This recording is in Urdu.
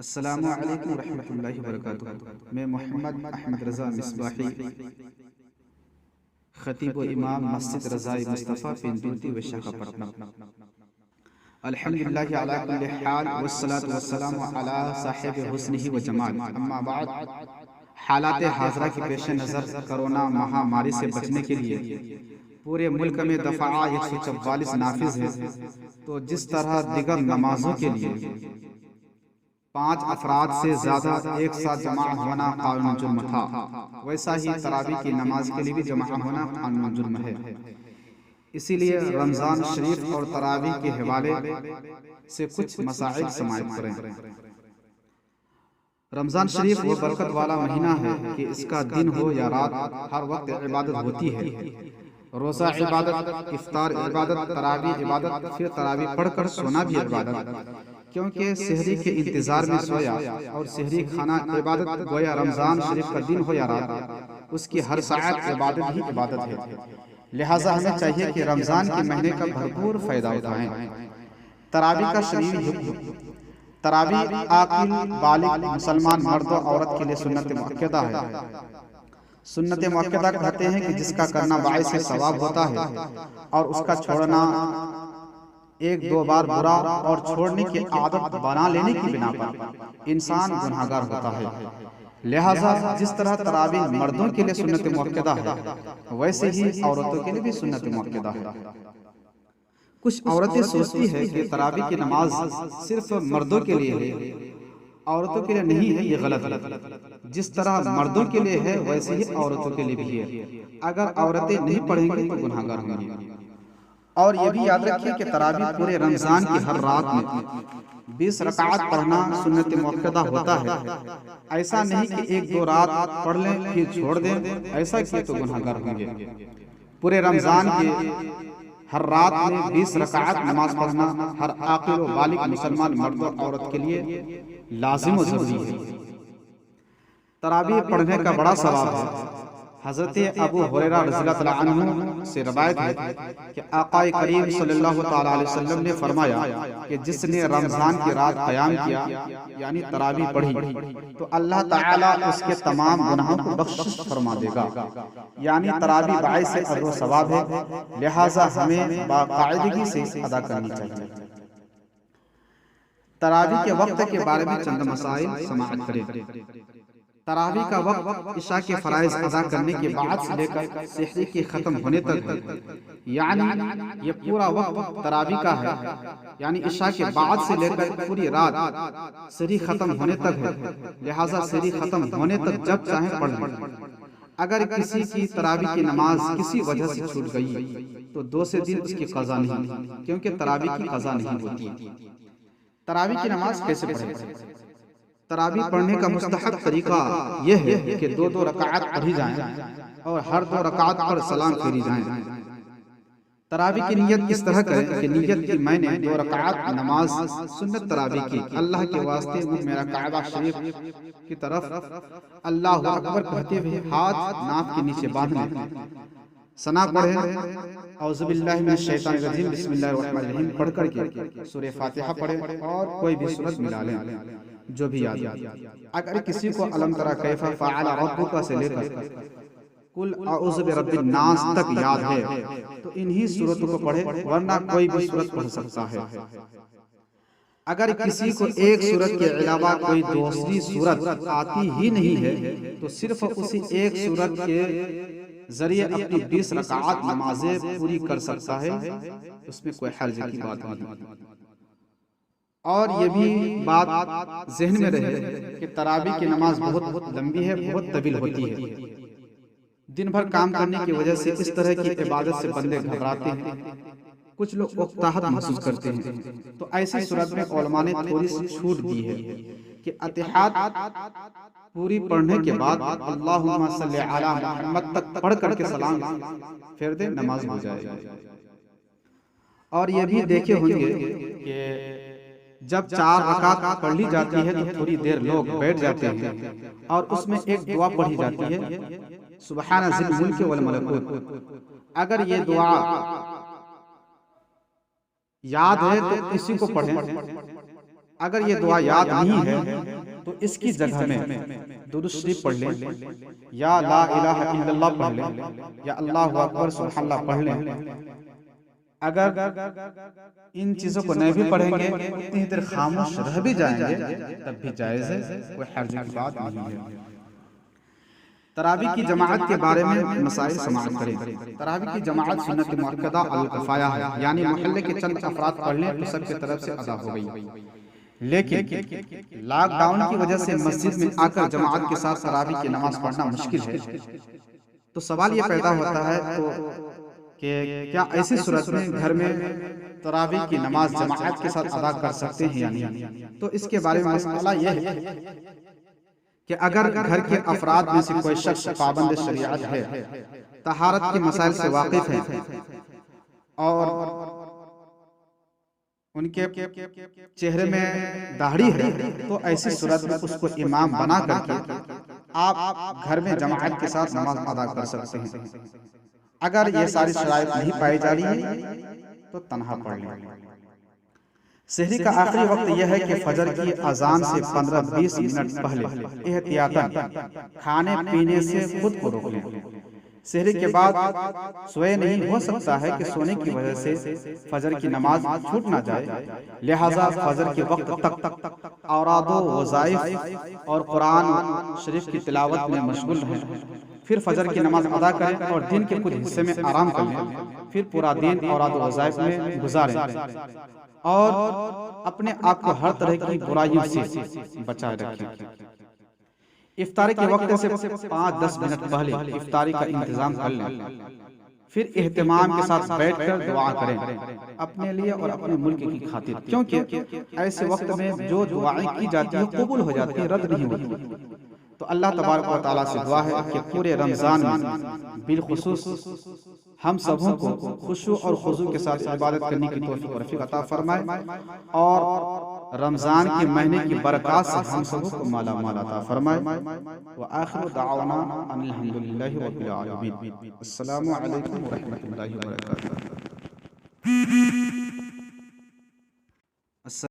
السلام علیکم ورحمۃ اللہ وبرکاتہ۔ میں محمد احمد رضا مصباحی، خطیب و امام مسجد رضائے مصطفیٰ پنڈتی وشاکھاپٹنم۔ الحمدللہ علی کل حال والصلاة والسلام علی صاحب حسنہ و جمال، اما بعد۔ حالات حاضرہ کے پیش نظر کرونا مہاماری سے بچنے کے لیے پورے ملک میں دفعہ 144 نافذ ہے، تو جس طرح دیگر نمازوں کے لیے 5 افراد سے زیادہ ایک ساتھ جمع ہونا قانون جرم تھا، ویسا ہی تراویح کی نماز کے لیے بھی جمع ہونا قانون جرم ہے۔ اسی لیے رمضان شریف اور تراویح کے حوالے سے کچھ مسائل سماعت کریں۔ رمضان شریف وہ برکت والا مہینہ ہے کہ اس کا دن ہو یا رات ہر وقت عبادت ہوتی ہے۔ روزہ عبادت، افطار عبادت، تراویح عبادت، پھر تراویح پڑھ کر سونا بھی عبادت، کیونکہ سحری کے انتظار میں سویا اور سحری کھانا عبادت، گویا رمضان شریف کا دن ہو یا رات اس کی ہر ساعت عبادت ہی عبادت ہے۔ لہٰذا ہمیں چاہیے کہ رمضان کے مہینے کا بھرپور فائدہ اٹھائیں۔ تراویح کا شرعی حکم۔ تراویح عاقل بالغ مسلمان مرد و عورت کے لیے سنت مؤکدہ ہے۔ سنت مؤکدہ کہتے ہیں کہ جس کا کرنا باعث ثواب ہوتا ہے، اور اس کا چھوڑنا 1-2 بار برا اور چھوڑنے کی عادت بنا لینے کی بنا پر انسان گناہگار ہوتا ہے۔ لہٰذا جس طرح تراویح مردوں کے لیے سنت مؤکدہ ہے، ویسے ہی عورتوں کے لیے بھی سنت مؤکدہ ہے۔ کچھ عورتیں سوچتی ہیں کہ تراویح کی نماز صرف مردوں کے لیے ہے، عورتوں کے لیے نہیں ہے، یہ غلط ہے۔ جس طرح مردوں کے لیے ہے ویسے ہی عورتوں کے لیے بھی ہے۔ اگر عورتیں نہیں پڑھیں گی تو گناہگار ہوں گی۔ اور یہ بھی یاد رکھیے کہ تراویح پورے رمضان کی ہر رات میں 20 رکعات پڑھنا سنت مؤکدہ ہوتا ہے۔ ایسا نہیں کہ 1-2 رات پڑھ لیں پھر چھوڑ دیں، ایسا کیے تو گناہگار ہوں گے۔ پورے رمضان کے ہر رات میں 20 رکعات نماز پڑھنا ہر عاقل و بالغ مسلمان مرد و عورت کے لیے لازم و ضروری ہے۔ تراویح پڑھنے کا بڑا ثواب ہے۔ حضرت ابو ہریرہ رضی اللہ تعالیٰ عنہ سے روایت ہے کہ آقا کریم صلی اللہ تعالیٰ علیہ وسلم نے فرمایا کہ جس نے رمضان کی رات قیام کیا یعنی تراویح پڑھی تو اللہ تعالیٰ اس کے تمام گناہوں کو بخشش فرما دے گا۔ یعنی تراویح باعث اجر و ثواب ہے، لہٰذا ہمیں باقاعدگی سے ادا کرنی چاہیے۔ تراویح کے وقت کے بارے میں چند مسائل سماعت کریں۔ تراویح کا وقت عشاء کے فرائض ادا کرنے کے بعد سے لے کر سحری کے ختم ہونے تک ہے، یعنی یہ پورا وقت تراویح کا ہے، یعنی عشاء کے بعد سے لے کر پوری رات سحری ختم ہونے تک ہے۔ لہٰذا سحری ختم ہونے تک جب چاہیں پڑھ لیں۔ اگر کسی کی تراویح کی نماز کسی وجہ سے چھوٹ گئی تو 2 دن اس کی قضا نہیں، کیونکہ تراویح کی قضا نہیں ہوتی۔ تراویح کی نماز کیسے پڑھیں؟ تراویح پڑھنے کا مستحب طریقہ یہ ہے کہ 2 رکعات پڑھی جائیں اور ہر 2 رکعات پر سلام پھیری جائیں۔ تراویح کی نیت اس طرح کریں کہ نیت کی میں نے 2 رکعات نماز سنت تراویح کی، اللہ کے واسطے میرا کعبہ شریف کی طرف اللہ اکبر کہتے ہوئے ہاتھ ناک کے نیچے باندھ لیں۔ ثنا پڑھیں، اعوذ باللہ من الشیطان الرجیم، بسم اللہ الرحمن الرحیم پڑھ کر کے سورہ فاتحہ پڑھیں اور کوئی بھی سورت ملا لیں جو بھی یاد ہے۔ اگر کسی کو الم تری کیف فعل ربک سے لے کر قل اعوذ برب الناس تک یاد ہے تو انہی سورتوں کو پڑھے، ورنہ کوئی بھی سورت پڑھ سکتا ہے۔ اگر کسی کو ایک سورت کے علاوہ کوئی دوسری سورت آتی ہی نہیں ہے تو صرف اسی ایک سورت کے ذریعے اپنی 20 رکعات نمازیں پوری کر سکتا ہے، اس میں کوئی حرج کی بات نہیں۔ اور یہ بھی بات ذہن میں رہے کہ تراویح کی نماز بہت لمبی ہے، بہت طویل ہوتی ہے۔ دن بھر کام کرنے کی وجہ سے اس طرح کی عبادت سے بندے گھبراتے ہیں، کچھ لوگ اکتاہٹ محسوس کرتے ہیں، تو ایسی صورت میں علماء نے تھوڑی سی چھوٹ دی ہے کہ اتحاد پوری پڑھنے کے بعد اللہم صلی علی محمد تک پڑھ کر کے سلام پھیر دے، نماز ہو جائے۔ اور یہ بھی دیکھے ہوں گے کہ جب 4 رکعت پڑھ لی جاتی ہے تو تھوڑی دیر لوگ بیٹھ جاتے ہیں اور اس میں ایک دعا پڑھی جاتی ہے، سبحان ذی الملک والملکوت۔ اگر یہ دعا یاد ہے تو کسی کو پڑھیں، اگر یہ دعا یاد نہیں ہے تو اس کی جگہ میں درود شریف پڑھ لیں، یا لا الہ الا اللہ پڑھ لیں، یا اللہ اکبر سبحان اللہ پڑھ لیں۔ اگر ان چیزوں کو نہیں بھی پڑھیں گے، اتنی دیر خاموش رہ بھی جائیں گے، تب بھی جائز ہے، کوئی حرج کی بات نہیں ہے۔ تراویح کی جماعت کے بارے میں مسائل سماعت کریں۔ تراویح کی جماعت سنت مؤکدہ الکفایہ ہے، یعنی محلے کے چند افراد پڑھ لیں تو سب کی طرف سے ادا ہو گئی۔ لیکن لاک ڈاؤن کی وجہ سے مسجد میں آ کر جماعت کے ساتھ تراویح کی نماز پڑھنا مشکل ہے، تو سوال یہ پیدا ہوتا ہے کہ کیا ایسی صورت میں گھر میں تراویح کی نماز جماعت کے ساتھ ادا کر سکتے ہیں یا نہیں؟ تو اس کے بارے میں مسئلہ یہ ہے کہ اگر گھر کے افراد میں سے کوئی شخص پابند شریعت ہے، طہارت کے مسائل سے واقف ہے، اور ان کے چہرے میں داڑھی ہے، تو ایسی صورت میں اس کو امام بنا کر کے آپ گھر میں جماعت کے ساتھ نماز ادا کر سکتے ہیں۔ اگر یہ ساری شرائط نہیں پائی جا رہی ہے تو تنہا پڑھ لیں۔ سحری کا آخری وقت یہ ہے کہ فجر کی اذان سے 15-20 منٹ پہلے احتیاطاً کھانے پینے سے خود کو روک لیں۔ سحری کے بعد سوئے نہیں، ہو سکتا ہے کہ سونے کی وجہ سے فجر کی نماز چھوٹ نہ جائے، لہٰذا فجر کے وقت تک اوراد و وظائف اور قرآن شریف کی تلاوت میں مشغول رہیں، پھر فجر کی نماز ادا کریں اور دن کے کچھ حصے میں آرام کر لیں، پھر پورا دن اوراد و وظائف میں گزاریں، اور اپنے آپ کو ہر طرح کی برائیوں سے بچائے رکھیں۔ افطاری کے وقت سے 5-10 منٹ پہلے افطاری کا انتظام کر لیں، پھر اہتمام کے ساتھ بیٹھ کر دعا کریں اپنے لیے اور اپنے ملک کی خاطر، کیونکہ ایسے وقت میں جو دعائیں کی جاتی ہیں قبول ہو جاتی ہیں، رد نہیں ہوتی۔ تو اللہ تبارک و تعالیٰ سے دعا ہے کہ پورے رمضان میں بالخصوص ہم سبوں کو خشوع اور خضوع کے ساتھ عبادت کرنے کی توفیق و رفیق عطا فرمائے، اور رمضان کے مہینے کی برکات سے ہم سبوں کو مالا مال عطا فرمائے۔ وآخر دعوانا ان الحمدللہ رب العالمین۔ السلام علیکم ورحمۃ اللہ وبرکاتہ۔